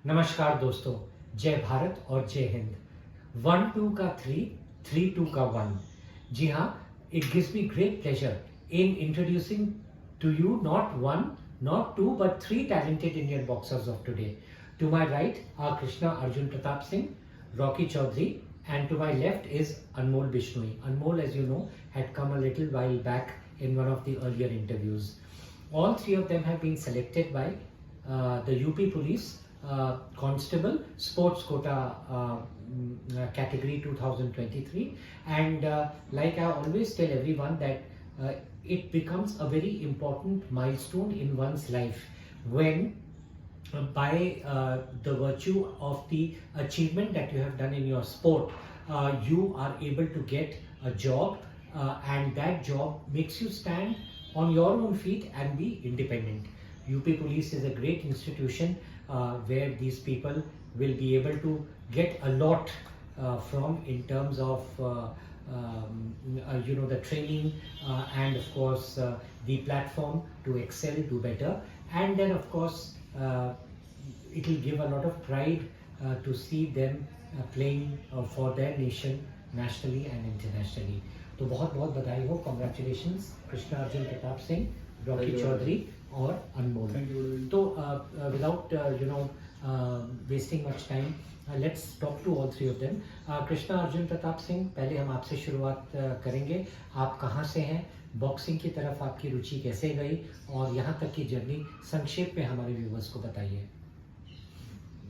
नमस्कार दोस्तों, जय भारत और जय हिंद। 1-2 का 3, 3-2 का 1। जी हाँ, it gives me great pleasure in introducing to you not one, not two, but three talented Indian boxers of today. To my right are Krishna Arjun Pratap Singh, Rocky Chaudhary, and to my left is Anmol Bishnoi. Anmol, as you know, had come a little while back in one of the earlier interviews. All three of them have been selected by the UP Police Constable Sports Quota category 2023, and like I always tell everyone that it becomes a very important milestone in one's life when by the virtue of the achievement that you have done in your sport, you are able to get a job, and that job makes you stand on your own feet and be independent. UP Police is a great institution where these people will be able to get a lot from in terms of the training and of course the platform to excel, do better, and then of course it will give a lot of pride to see them playing for their nation nationally and internationally. तो बहुत बहुत बधाई हो, congratulations Krishna Arjun Pratap Singh, Rocky Chaudhary और अनमोल। तो without wasting much time, let's talk to all three of them. Krishna Arjun Pratap Singh, पहले हम आपसे शुरुआत करेंगे। आप कहाँ से हैं, बॉक्सिंग की तरफ आपकी रुचि कैसे गई और यहाँ तक की जर्नी संक्षेप में हमारे व्यूवर्स को बताइए।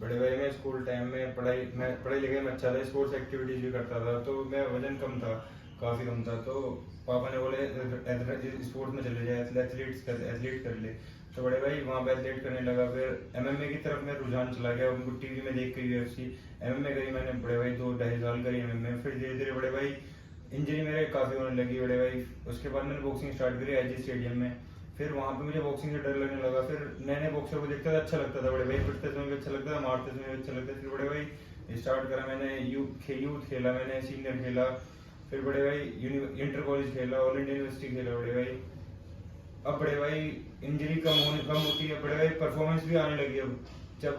बड़े भाई, मैं स्कूल टाइम में पढ़ाई लिखाई में अच्छा था, स्पोर्ट्स एक्टिविटीज भी करता था। तो मैं वजन कम था, काफ़ी कम था। तो पापा ने बोले स्पोर्ट्स में चले जाए, एथलीट कर ले। तो बड़े भाई वहाँ पे एथलीट करने लगा। फिर एमएमए की तरफ मेरा रुझान चला गया। उनको टीवी में देख के यूएफसी एमएमए करी मैंने बड़े भाई, 2-2.5 साल करी एमएमए। फिर धीरे धीरे बड़े भाई इंजरी मेरे काफ़ी होने लगी बड़े भाई। उसके बाद मैंने बॉक्सिंग स्टार्ट करी आईजी स्टेडियम में। फिर वहाँ पे मुझे बॉक्सिंग से डर लगने लगा। फिर नए नए बॉक्सर को देखता था, अच्छा लगता था बड़े भाई। पिटते समय भी अच्छा लगता था, मारते समय भी अच्छा लगता था। फिर बड़े भाई स्टार्ट करा मैंने, यूथ खेला मैंने, सीनियर खेला। फिर बड़े भाई इंटर कॉलेज खेला, ऑल इंडिया यूनिवर्सिटी खेला बड़े भाई। अब बड़े भाई इंजरी कम होती है बड़े भाई, परफॉर्मेंस भी आने लगी। अब जब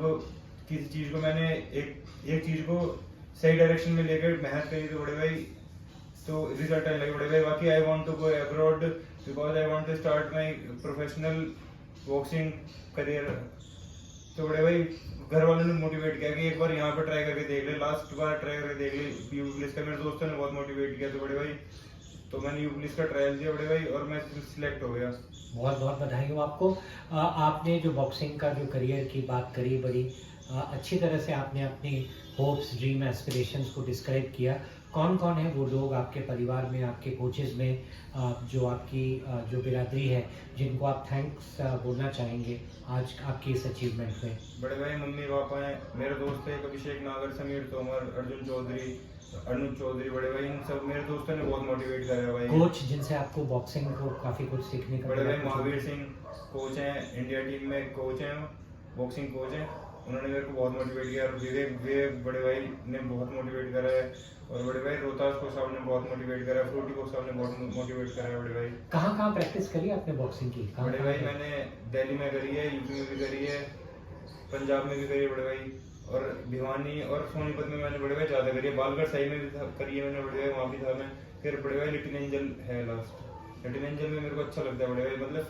किसी चीज़ को मैंने एक चीज़ को सही डायरेक्शन में लेकर मेहनत करी तो बड़े भाई तो रिजल्ट आने लगे बड़े भाई। बाकी I want to go abroad because I want to start my professional boxing career. तो बड़े भाई घर वालों ने मोटिवेट किया कि एक बार यहाँ पे ट्राई करके देख ले, लास्ट बार ट्राई करके देख ले यूपी पुलिस का। मेरे दोस्तों ने बहुत मोटिवेट किया। तो बड़े भाई तो मैंने यूपी पुलिस का ट्रायल दिया बड़े भाई और मैं सिलेक्ट हो गया। बहुत बहुत बधाई हो आपको। आपने जो बॉक्सिंग का जो करियर की बात करी, बड़ी अच्छी तरह से आपने अपनी होप्स, ड्रीम, एस्पिरेशंस को डिस्क्राइब किया। कौन कौन है वो लोग आपके परिवार में, आपके कोचेज में, जो आपकी जो बिरादरी है, जिनको आप थैंक्स बोलना चाहेंगे आज आपकी इस अचीवमेंट में? बड़े भाई मम्मी पापा हैं, मेरे दोस्त हैं अभिषेक नागर, समीर तोमर, अर्जुन चौधरी, अनुज चौधरी। बड़े भाई इन सब मेरे दोस्तों ने बहुत मोटिवेट करा भाई। कोच जिनसे आपको बॉक्सिंग को काफ़ी कुछ सीखने का बड़े भाई महावीर सिंह कोच हैं, इंडिया टीम में कोच हैं, बॉक्सिंग कोच हैं। उन्होंने मेरे को बहुत मोटिवेट किया। और विवेक बड़े भाई ने बहुत मोटिवेट करा है। और बड़े भाई रोहतास को साहब ने बहुत मोटिवेट करा है, फ्रूटी को साहब ने बहुत मोटिवेट करा है। बड़े भाई कहाँ प्रैक्टिस करी आपने बॉक्सिंग की? बड़े भाई मैंने दिल्ली में करी है, यूपी में भी करी है, पंजाब में भी करी है बड़े भाई, और भिवानी और सोनीपत में मैंने बड़े भाई ज़्यादा करी है। बालगढ़ साइड में भी करी है मैंने बड़े भाई, वहाँ भी था मैं। फिर बड़े भाई लिटिल एंजल है लास्ट। लिटिल एंजल में मेरे को अच्छा लगता है बड़े भाई। मतलब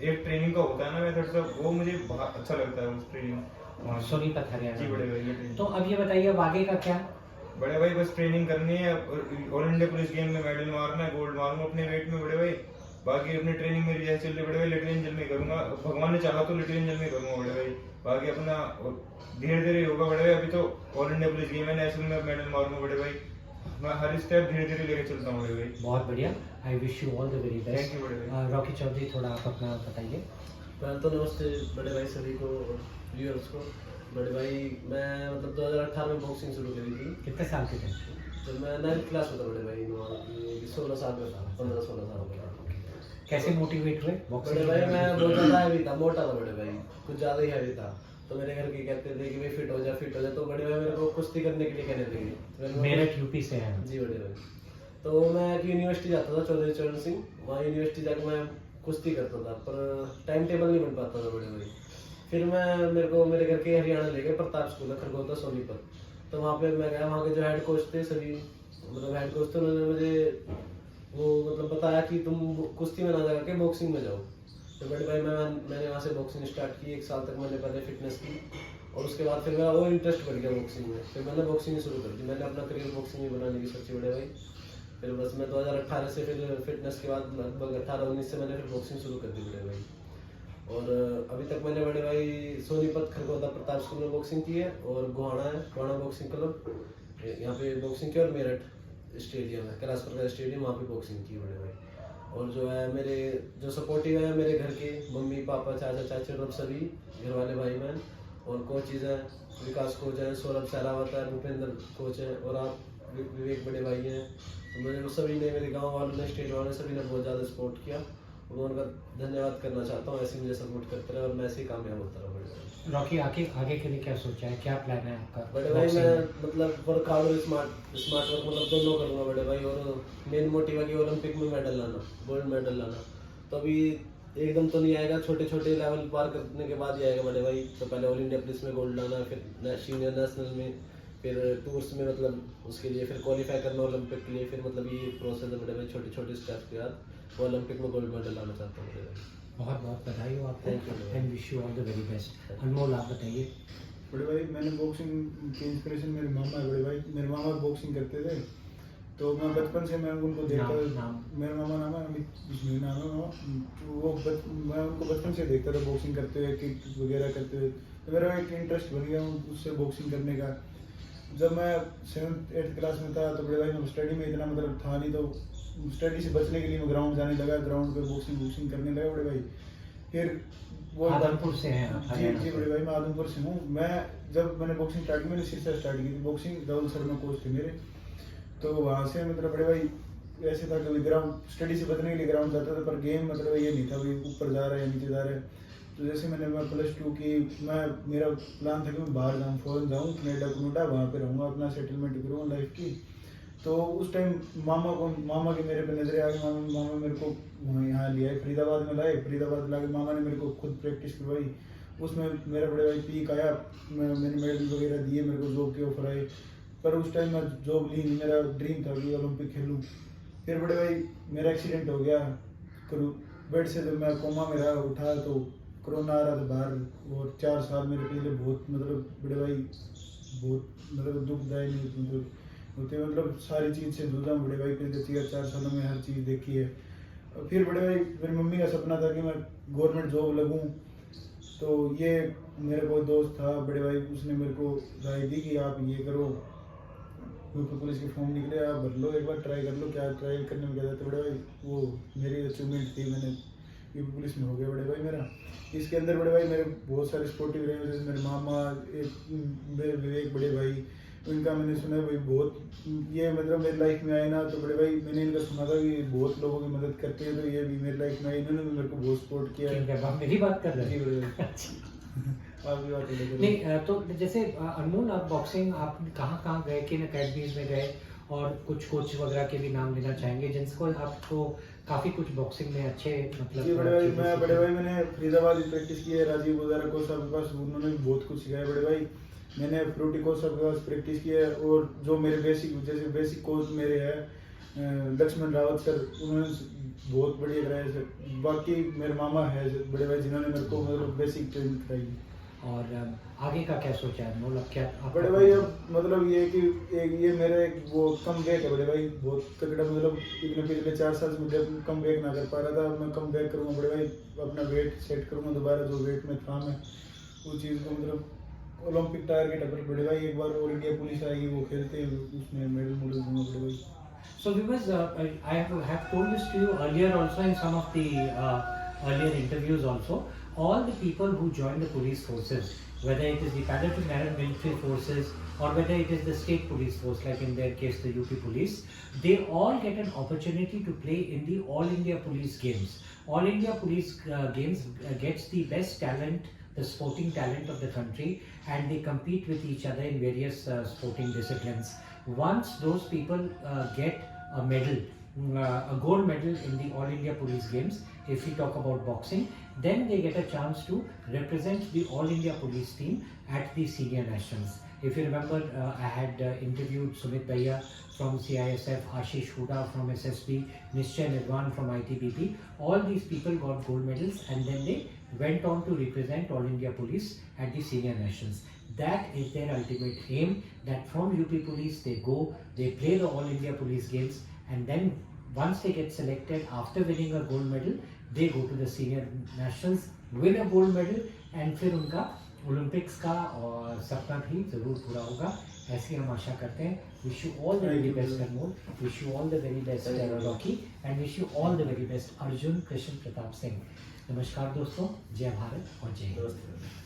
एक ट्रेनिंग का होता है ना मेथड सा, वो मुझे बहुत अच्छा लगता है उस ट्रेनिंग सोनीपत हरियाणा। जी बड़े भाई। तो अब ये बताइए अब आगे का क्या? बड़े भाई बस ट्रेनिंग करनी है, ऑल इंडिया पुलिस गेम में मेडल मारना है, गोल्ड मारूंगा अपने वेट में बड़े भाई। बाकी अपनी ट्रेनिंग मेरी जैसे चल रही बड़े भाई, लिटिल एंजल में करूंगा। भगवान ने चाहा तो लिटिल एंजल में करूंगा बड़े भाई। बाकी अपना धीरे धीरे होगा बड़े भाई। अभी तो ऑल इंडिया पुलिस गेम है, नेशनल में मेडल मारूंगा बड़े भाई। मैं हर स्टेप धीरे धीरे लेके चलता हूँ बड़े भाई। बहुत बढ़िया, I wish you all the very best. Thank you बड़े भाई। रॉकी चौधरी, थोड़ा आप अपना बताइए। तो नमस्ते बड़े भाई सभी को, व्यूअर्स को। बड़े भाई मैं मतलब 2018 में बॉक्सिंग शुरू करी थी। कितने साल के थे? जब मैं 9th क्लास में था बड़े भाई, 16 साल में था, 15-16 साल का था। कैसे मोटिवेट हुए बॉक्सिंग? बड़े भाई मैं बहुत ज़्यादा हैवी था, मोटा था बड़े भाई, कुछ ज़्यादा ही हैवी था। तो मेरे घर के कहते थे कि भाई फिट हो जा। तो बड़े भाई मेरे को कुश्ती करने के लिए कहने लगे। मेरठ यूपी से हैं जी बड़े भाई। तो मैं एक यूनिवर्सिटी जाता था, चौधरी चरण सिंह, वहाँ यूनिवर्सिटी जाकर मैं कुश्ती करता था, पर टाइम टेबल नहीं बन पाता था बड़े भाई। फिर मेरे को मेरे घर के हरियाणा ले गए, प्रताप स्कूल है खरगोदा सोनीपत। तो वहाँ पे मैं गया, वहाँ के जो हेड कोच थे सभी, मतलब हेड कोच थे, उन्होंने मुझे वो मतलब बताया कि तुम कुश्ती में ना जा के बॉक्सिंग में जाओ। तो बड़े भाई मैंने वहाँ से बॉक्सिंग स्टार्ट की। 1 साल तक मैंने पहले फिटनेस की, और उसके बाद फिर मेरा और इंटरेस्ट बढ़ गया बॉक्सिंग में। फिर मैंने बॉक्सिंग शुरू कर दी, मैंने अपना करियर बॉक्सिंग में बनाने की सोची बड़े भाई। फिर बस मैं 2018 से फिर फिटनेस के बाद लगभग 18-19 से मैंने फिर बॉक्सिंग शुरू कर दी बड़े भाई। और अभी तक मैंने बड़े भाई सोनीपत खरगोदा प्रताप स्कूल में बॉक्सिंग की है, और गोहाना है, गोहाना बॉक्सिंग क्लब, यहाँ पे बॉक्सिंग की, और मेरठ स्टेडियम है, कैलाश प्रकाश स्टेडियम, वहाँ पे बॉक्सिंग की बड़े भाई। और जो है मेरे जो सपोर्टिव है मेरे घर के मम्मी पापा चाचा चाची और सभी घर वाले भाई बहन, और कोचेज हैं, विकास कोच है, सौरभ सहरावत है, भूपेंद्र कोच है, और आप विवेक बड़े भाई हैं। तो मुझे सभी ने, मेरे गाँव वालों ने, स्टेट वालों ने, सभी ने बहुत ज़्यादा सपोर्ट किया, और मैं उनका धन्यवाद करना चाहता हूँ। ऐसे मुझे सपोर्ट करते रहे और मैं ऐसे ही कामयाब होता रहा बड़े भाई। रॉकी, आगे के लिए क्या सोचा है, क्या प्लान है आपका? बड़े भाई मैं मतलब वर्कआउट और स्मार्ट वर्क मतलब दोनों करूँगा बड़े भाई, और मेन मोटिव है कि ओलंपिक में मेडल लाना, गोल्ड मेडल लाना। तो अभी एकदम तो नहीं आएगा, छोटे छोटे लेवल पार करने के बाद ही आएगा बड़े भाई। तो पहले ऑल इंडिया पुलिस में गोल्ड लाना, फिर सीनियर नेशनल में, फिर टूर्स में, मतलब उसके लिए फिर क्वालिफाई करना ओलंपिक के लिए। फिर मतलब ये प्रोसेस है बड़े भाई, छोटे छोटे स्टेप्स के बाद वो ओलंपिक में गोल्ड मेडल लाना चाहता हूँ बड़े भाई। बहुत बहुत बधाई हो आपको, Thank you. And wish you all the very best. Anmol, आप बताइए। बड़े भाई मैंने बॉक्सिंग की इंस्पिरेशन मेरे मामा है बड़े भाई। मेरे मामा बॉक्सिंग करते थे, तो मैं बचपन से मैं उनको देखता था। नाम? मेरा मामा नाम है अमित, बिस्मिल नाम है मामा। तो मैं उनको बचपन से देखता था बॉक्सिंग करते हुए, किक वगैरह करते हुए। तो मेरा एक इंटरेस्ट बन गया उससे बॉक्सिंग करने का। जब मैं 7th-8th क्लास में था तो बड़े भाई मैं स्टडी में इतना मतलब था नहीं, तो स्टडी से बचने के लिए मैं ग्राउंड जाने लगा, ग्राउंड पे बॉक्सिंग करने लगा बड़े भाई। फिर वो आदमपुर से हैं आप? जी जी बड़े भाई, मैं आदमपुर से हूँ। मैं जब मैंने बॉक्सिंग स्टार्ट की, मैंने सिरसा स्टार्ट की थी बॉक्सिंग, राहुल शर्मा कोच थे मेरे। तो वहाँ से मतलब बड़े भाई ऐसे था कि ग्राउंड स्टडी से बचने के लिए ग्राउंड जाता था, पर गेम मतलब ये नहीं था कि ऊपर जा रहा है या नीचे जा रहा है। तो जैसे मैं +2 की, मेरा प्लान था कि मैं बाहर जाऊँ, फॉरेन जाऊँ, कनाडा वहाँ पे रहूँगा, अपना सेटलमेंट करूँगा लाइफ की। तो उस टाइम मामा के मेरे पे नजरे आ गई। मामा मेरे को यहाँ लिया, फरीदाबाद में लाए। फरीदाबाद ला के मामा ने मेरे को खुद प्रैक्टिस करवाई। उसमें मेरा बड़े भाई पीक आया, मैंने मेडल वगैरह दिए, मेरे को जॉब के ऑफर आए। पर उस टाइम मैं जॉब ली नहीं, मेरा ड्रीम था कि ओलंपिक खेलूँ। फिर बड़े भाई मेरा एक्सीडेंट हो गया, बेड से जब मैं कोमा में रहा, उठा तो कोरोना आ रहा था बाहर, और 4 साल मेरे पहले बहुत मतलब बड़े भाई बहुत मतलब दुखदायी मतलब होते, मतलब सारी चीज़ से जूझा बड़े भाई। पिछले 4 सालों में हर चीज़ देखी है। और फिर बड़े भाई मेरी मम्मी का सपना था कि मैं गवर्नमेंट जॉब लगूं। तो ये मेरे कोई दोस्त था बड़े भाई, उसने मेरे को राय दी कि आप ये करो, यूपी पुलिस के फॉर्म निकले, आप भर लो, एक बार ट्राई कर लो। क्या ट्राई करने में क्या जाता बड़े भाई, वो मेरी अचीवमेंट थी, मैंने यूपी पुलिस में हो गया बड़े भाई मेरा। इसके अंदर बड़े भाई मेरे बहुत सारे स्पोर्टिव रहे, जैसे मेरे मामा, मेरे विवेक बड़े भाई, इनका मैंने सुना भाई बहुत, ये मतलब मेरी लाइफ में आए ना, तो बड़े भाई मैंने इनका सुना था कि बहुत लोगों की मदद करते हैं, तो ये भी मेरी लाइफ में आए, इन्होंने भी मेरे को बहुत सपोर्ट किया है। आप मेरी बात कर रहे जी हैं? बड़े भाई आप भी बात करें। नहीं, तो जैसे अनमोल, आप बॉक्सिंग आप कहाँ गए, किन अकेडमीज में गए, और कुछ कोच वगैरह के भी नाम लेना चाहेंगे जिनको आपको काफी कुछ बॉक्सिंग में अच्छे मतलब? जी बड़े भाई मैंने फरीदाबाद में प्रैक्टिस की है, राजीव वगैरह कोच साहब के पास, उन्होंने भी बहुत कुछ सिखाया बड़े भाई। मैंने फ्रूटी कोच साहब के पास प्रैक्टिस की है, और जो मेरे बेसिक कोच मेरे हैं लक्ष्मण रावत सर, उन्होंने बहुत बढ़िया कराया सर। बाकी मेरे मामा है बड़े भाई, जिन्होंने मेरे को मतलब बेसिक ट्रेनिंग कराई। और आगे का क्या सोचा है अनमोल, अब क्या बड़े भाई अब मतलब ये कि ये मेरा एक वो कम बैक है बड़े भाई, बहुत तगड़ा, मतलब इतने पिछले 4 साल से मुझे कम बैक ना कर पा रहा था। अब मैं कम बैक करूँगा बड़े भाई, अपना वेट सेट करूँगा दोबारा, जो वेट में था मैं वो चीज़ को मतलब ओलंपिक टारगेट है बड़े भाई। एक बार ऑल इंडिया पुलिस आएगी, वो खेलते हैं, उसमें मेडल दूंगा बड़े भाई। So because I have told this to you earlier also in some of the earlier interviews also, all the people who join the police forces, whether it is the paramilitary forces or whether it is the state police force, like in their case the UP police, they all get an opportunity to play in the All India Police Games. All India Police Games gets the best talent, the sporting talent of the country, and they compete with each other in various sporting disciplines. Once those people get a medal, a gold medal in the All India Police Games, if we talk about boxing, then they get a chance to represent the All India Police team at the senior nationals. If you remember, I had interviewed Sumit Bhaiya from CISF, Ashish Huda from SSB, Nishchay Nirvan from ITBP. All these people got gold medals and then they went on to represent All India Police at the senior nationals. That is their ultimate aim, that from UP Police they go, they play the All India Police games, and then once they get selected after winning a gold medal, they go to the senior nationals, win a gold medal, and फिर उनका Olympics का और सपना भी जरूर पूरा होगा, ऐसी हम आशा करते हैं. Wish you all the very best Anmol, wish you all the very best Rocky, and wish you all the very best Arjun Krishna Pratap Singh. नमस्कार दोस्तों, जय भारत और जय हिंद.